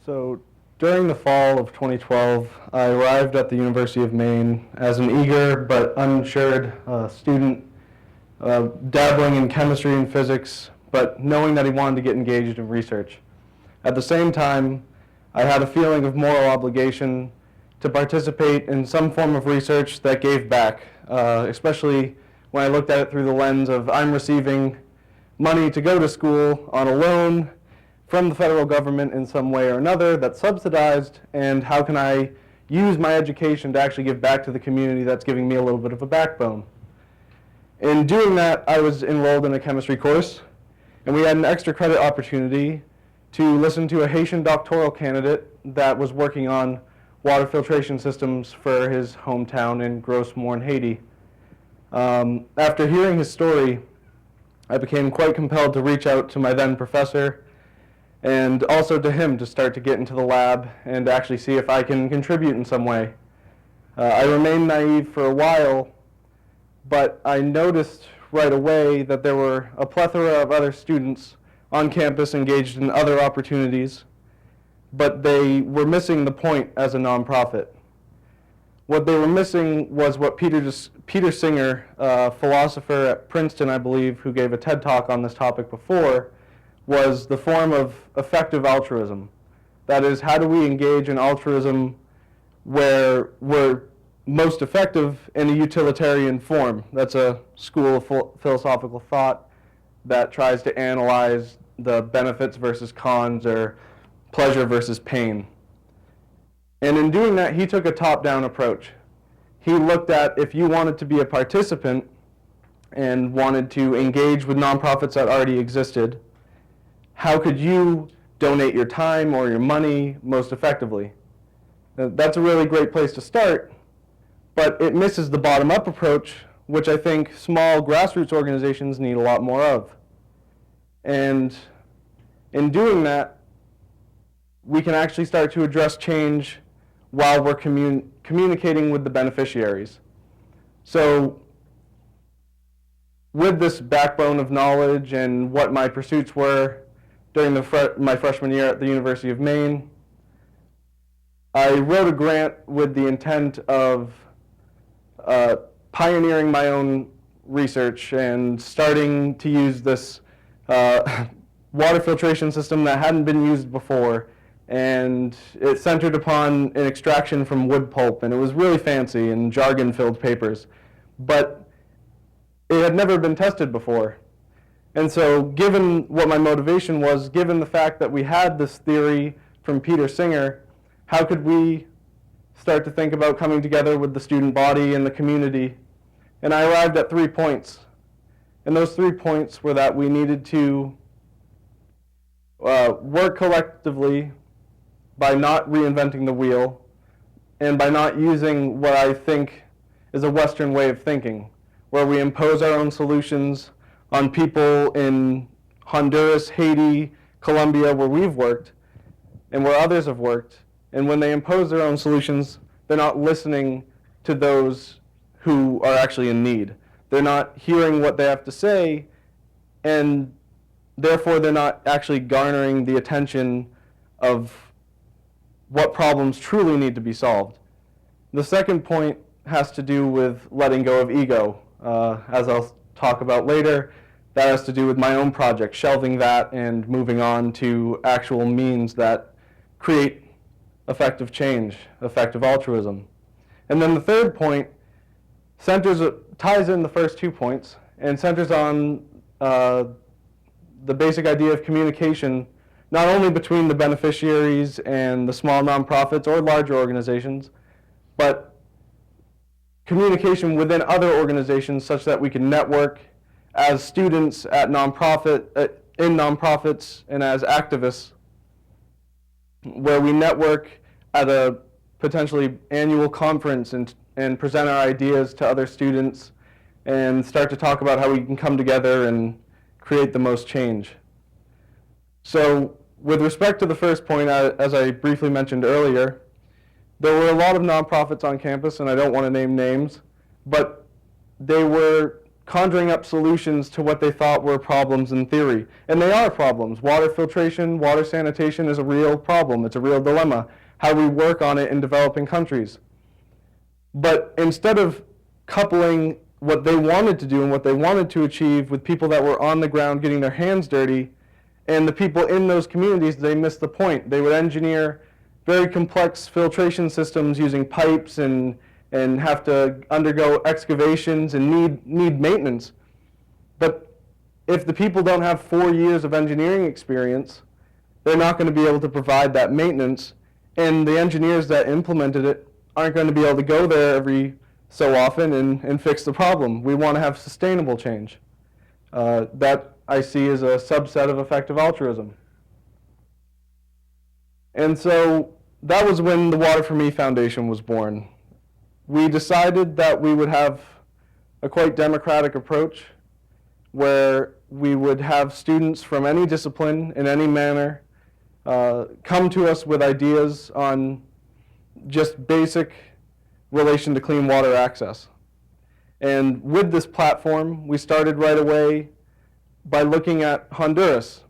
So during the fall of 2012, I arrived at the University of Maine as an eager but uninsured student, dabbling in chemistry and physics, but knowing that he wanted to get engaged in research. At the same time, I had a feeling of moral obligation to participate in some form of research that gave back, especially when I looked at it through the lens of I'm receiving money to go to school on a loan from the federal government in some way or another that's subsidized, and how can I use my education to actually give back to the community that's giving me a little bit of a backbone. In doing that, I was enrolled in a chemistry course, and we had an extra credit opportunity to listen to a Haitian doctoral candidate that was working on water filtration systems for his hometown in Gros Morne, Haiti. After hearing his story, I became quite compelled to reach out to my then professor and also to him to start to get into the lab and actually see if I can contribute in some way. I remained naive for a while, but I noticed right away that there were a plethora of other students on campus engaged in other opportunities, but they were missing the point as a nonprofit. What they were missing was what Peter Singer, a philosopher at Princeton, I believe, who gave a TED Talk on this topic before, was the form of effective altruism. That is, how do we engage in altruism where we're most effective in a utilitarian form? That's a school of philosophical thought that tries to analyze the benefits versus cons or pleasure versus pain. And in doing that, he took a top-down approach. He looked at if you wanted to be a participant and wanted to engage with nonprofits that already existed, how could you donate your time or your money most effectively? That's a really great place to start, but it misses the bottom-up approach, which I think small grassroots organizations need a lot more of. And in doing that, we can actually start to address change while we're communicating with the beneficiaries. So with this backbone of knowledge and what my pursuits were during my freshman year at the University of Maine, I wrote a grant with the intent of pioneering my own research and starting to use this water filtration system that hadn't been used before. And it centered upon an extraction from wood pulp, and it was really fancy and jargon-filled papers. But it had never been tested before. And so given what my motivation was, given the fact that we had this theory from Peter Singer, how could we start to think about coming together with the student body and the community? And I arrived at 3 points. And those 3 points were that we needed to work collectively by not reinventing the wheel and by not using what I think is a Western way of thinking, where we impose our own solutions on people in Honduras, Haiti, Colombia, where we've worked and where others have worked. And when they impose their own solutions, they're not listening to those who are actually in need. They're not hearing what they have to say, and therefore they're not actually garnering the attention of what problems truly need to be solved. The second point has to do with letting go of ego. As I'll talk about later, that has to do with my own project, shelving that and moving on to actual means that create effective change, effective altruism. And then the third point ties in the first 2 points and centers on the basic idea of communication, not only between the beneficiaries and the small nonprofits or larger organizations, but communication within other organizations such that we can network as students at in nonprofits and as activists, where we network at a potentially annual conference and present our ideas to other students and start to talk about how we can come together and create the most change. So with respect to the first point, as I briefly mentioned earlier, there were a lot of nonprofits on campus, and I don't want to name names, but they were conjuring up solutions to what they thought were problems in theory. And they are problems. Water filtration, water sanitation is a real problem. It's a real dilemma. How we work on it in developing countries. But instead of coupling what they wanted to do and what they wanted to achieve with people that were on the ground getting their hands dirty, and the people in those communities, they missed the point. They would engineer very complex filtration systems using pipes and have to undergo excavations and need maintenance. But if the people don't have 4 years of engineering experience, they're not going to be able to provide that maintenance, and the engineers that implemented it aren't going to be able to go there every so often and fix the problem. We want to have sustainable change. That I see as a subset of effective altruism. And so that was when the Water for Me Foundation was born. We decided that we would have a quite democratic approach where we would have students from any discipline in any manner come to us with ideas on just basic relation to clean water access. And with this platform, we started right away by looking at Honduras.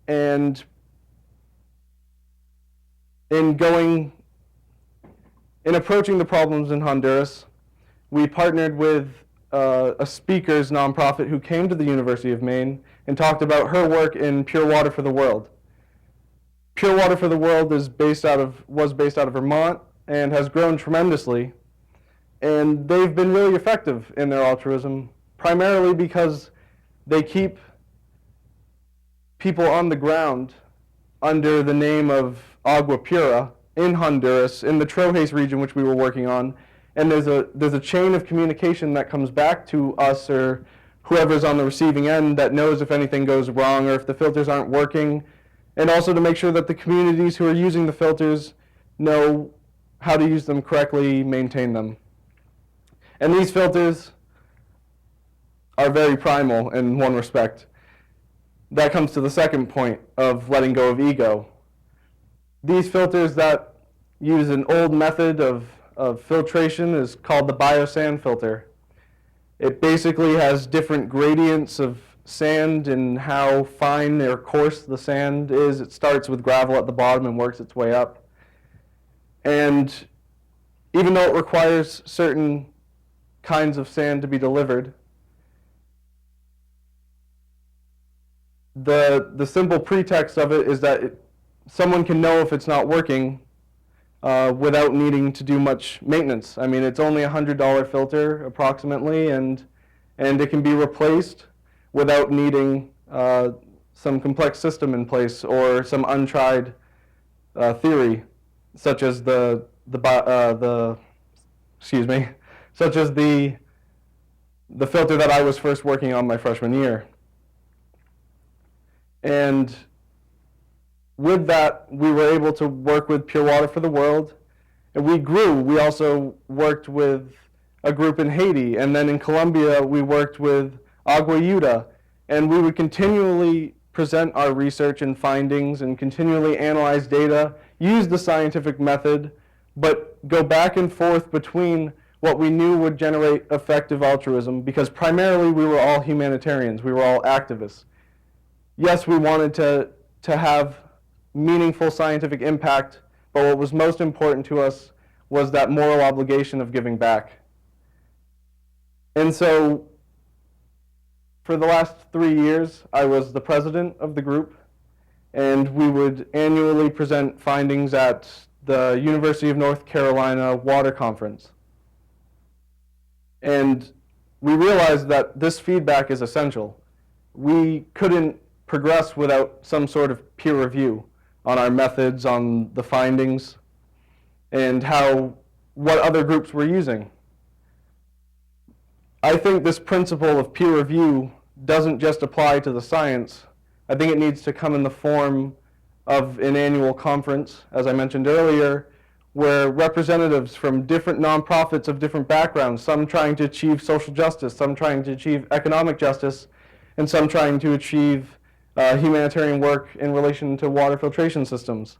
And in approaching the problems in Honduras, we partnered with a speakers nonprofit who came to the University of Maine and talked about her work in Pure Water for the World. Pure Water for the World was based out of Vermont and has grown tremendously. And they've been really effective in their altruism, primarily because they keep people on the ground under the name of Agua Pura in Honduras, in the Trojes region, which we were working on. And there's a chain of communication that comes back to us or whoever's on the receiving end that knows if anything goes wrong or if the filters aren't working, and also to make sure that the communities who are using the filters know how to use them correctly, maintain them. And these filters are very primal in one respect. That comes to the second point of letting go of ego. These filters that use an old method of filtration is called the biosand filter. It basically has different gradients of sand and how fine or coarse the sand is. It starts with gravel at the bottom and works its way up. And even though it requires certain kinds of sand to be delivered, the simple pretext of it is that someone can know if it's not working without needing to do much maintenance. I mean, it's only a $100 filter approximately, and it can be replaced without needing some complex system in place or some untried theory, such as the filter that I was first working on my freshman year. And with that, we were able to work with Pure Water for the World, and we grew. We also worked with a group in Haiti, and then in Colombia, we worked with Agua Yuta, and we would continually present our research and findings and continually analyze data, use the scientific method, but go back and forth between what we knew would generate effective altruism, because primarily we were all humanitarians, we were all activists. Yes, we wanted to have meaningful scientific impact, but what was most important to us was that moral obligation of giving back. And so for the last 3 years, I was the president of the group, and we would annually present findings at the University of North Carolina Water Conference. And we realized that this feedback is essential. We couldn't progress without some sort of peer review on our methods, on the findings, and what other groups were using. I think this principle of peer review doesn't just apply to the science. I think it needs to come in the form of an annual conference, as I mentioned earlier, where representatives from different nonprofits of different backgrounds, some trying to achieve social justice, some trying to achieve economic justice, and some trying to achieve humanitarian work in relation to water filtration systems,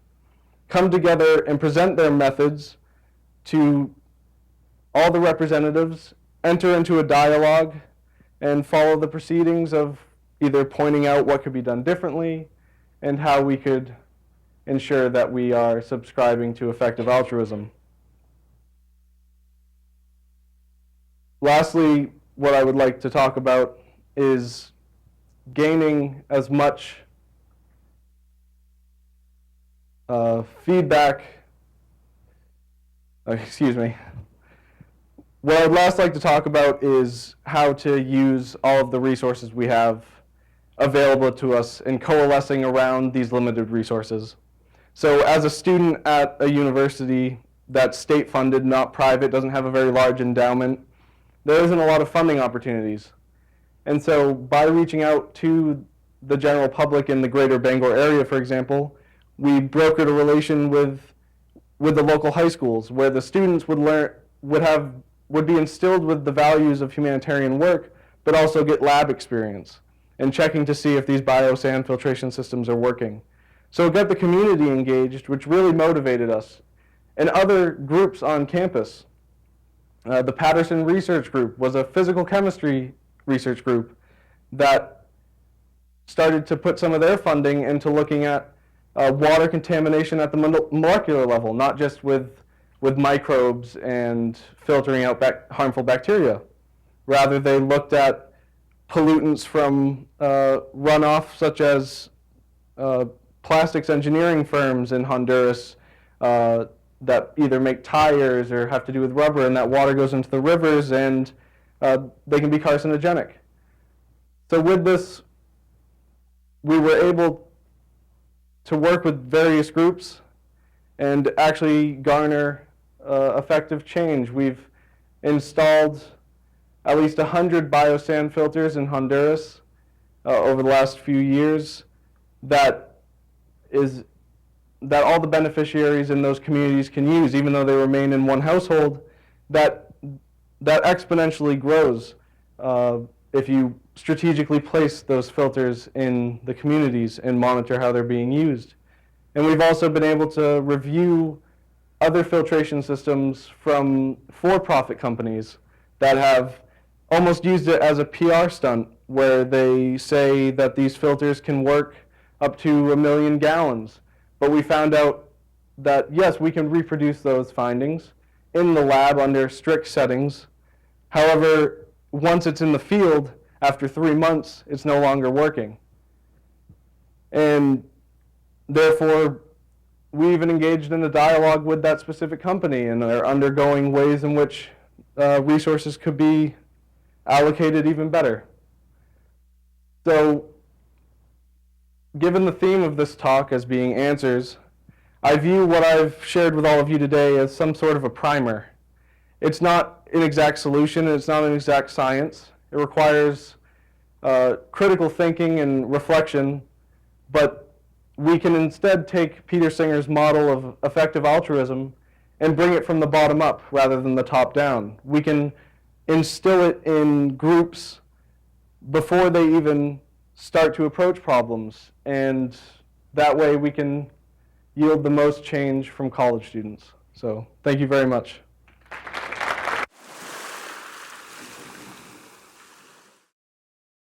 come together and present their methods to all the representatives, enter into a dialogue, and follow the proceedings of either pointing out what could be done differently and how we could ensure that we are subscribing to effective altruism. Lastly, what I would like to talk about is gaining as much feedback. Excuse me. What I'd last like to talk about is how to use all of the resources we have available to us and coalescing around these limited resources. So as a student at a university that's state-funded, not private, doesn't have a very large endowment, there isn't a lot of funding opportunities. And so by reaching out to the general public in the greater Bangor area, for example, we brokered a relation with the local high schools where the students would be instilled with the values of humanitarian work, but also get lab experience and checking to see if these biosand filtration systems are working. So get the community engaged, which really motivated us. And other groups on campus, the Patterson Research Group was a physical chemistry research group that started to put some of their funding into looking at water contamination at the molecular level, not just with microbes and filtering out harmful bacteria. Rather, they looked at pollutants from runoff, such as plastics engineering firms in Honduras that either make tires or have to do with rubber, and that water goes into the rivers and they can be carcinogenic. So with this, we were able to work with various groups and actually garner effective change. We've installed at least 100 biosand filters in Honduras over the last few years that all the beneficiaries in those communities can use, even though they remain in one household. That exponentially grows if you strategically place those filters in the communities and monitor how they're being used. And we've also been able to review other filtration systems from for-profit companies that have almost used it as a PR stunt, where they say that these filters can work up to 1 million gallons. But we found out that, yes, we can reproduce those findings in the lab under strict settings. However, once it's in the field, after 3 months, it's no longer working. And therefore, we even engaged in a dialogue with that specific company and are undergoing ways in which resources could be allocated even better. So, given the theme of this talk as being answers, I view what I've shared with all of you today as some sort of a primer. It's not an exact solution, and it's not an exact science. It requires critical thinking and reflection, but we can instead take Peter Singer's model of effective altruism and bring it from the bottom up rather than the top down. We can instill it in groups before they even start to approach problems, and that way we can yield the most change from college students. So thank you very much.